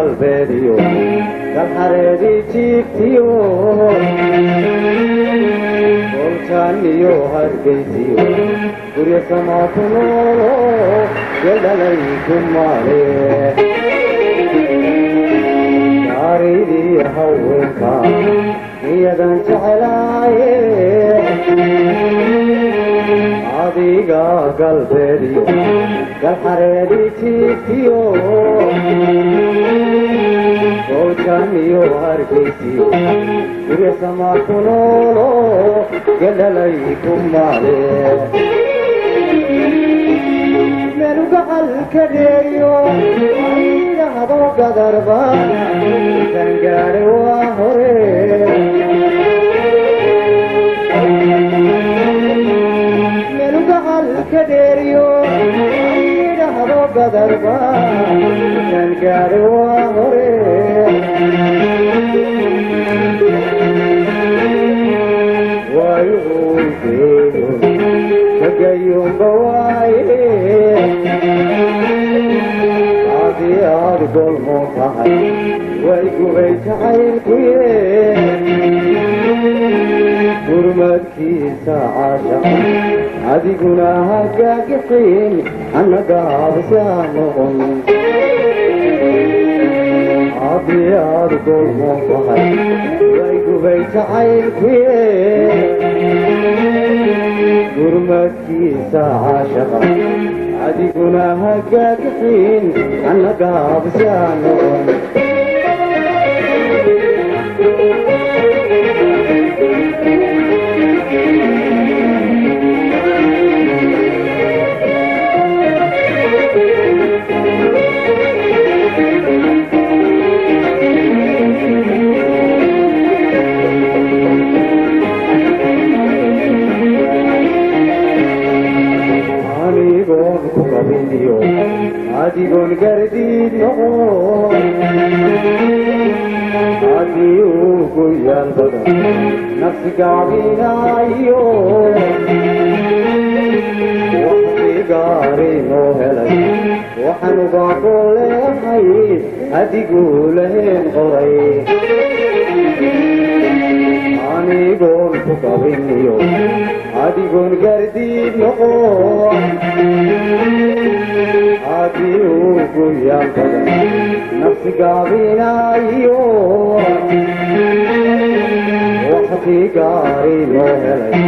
galbeediyo galxareedii jiigtiyo goljaaniyo hargeysiyo guryo samaa ku noolo geldhalay ku maale gaaraydii haweenka niyadan jecelaaye adiga galbeediyo galxareedii jiigtiyo goljaaniyo hargeysiyo guryo samaa ku noolo geldhalay ku maale menu gacalka dheeriyo ayidhahdo gadarbaana intaan gaadhay waa hore menu gacalka dheeriyo ayidhahdo gadarbaana intaan gaadhay waa hore waayuugeeyo magayuunba waaye adii aad golmoo tahay way gubay jacaylkuye gurmadkiisa caashaqa adiguna hagaagixin annaga habsaa noqon adii aad golmoo tahay way gubay jacaylkuye gurmadkiisa caashaqa adiguna hagaagixin annaga habsaa noqon adigoon gardiid noqon adii uu goyaal badan nafsi gaabinaayo waqti gaaray noo helay waxaan ugaaqo leehay adiguu laheen qoray anigoon ku qabiniyo adigoon gardiid noqon adii uu goyaal badan nafsi gaabinaayo waqti gaaray noo helay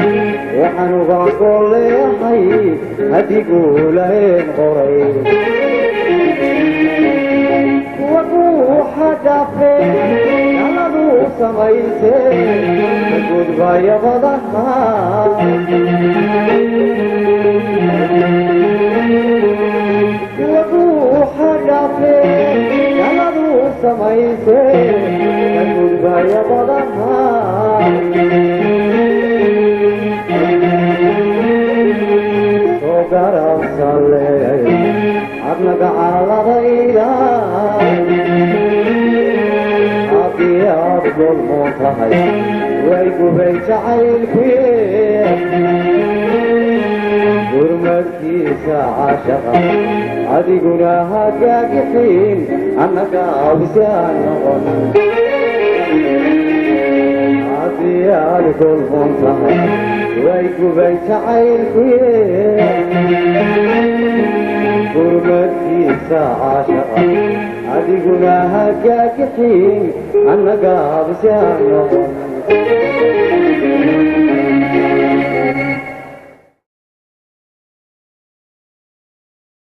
waxaan ugaaqo leehay adiguu laheen qoray kuwa ruuxa dhafe naladuu samayse gudbayabadaha ruuxa dhafe naladuu samayse gudbayabadaha soo garabsale adnaga caaladayda adii aad golmoo tahay way gubay jacaylkuye gurmadkiisa caashaqa adiguna hagaagixin annaga habsaa noqon adii aad golmoo tahay way gubay jacaylkuye gurmadkiisa caashaqa adiguna hagaagixin annaga habsaa noqon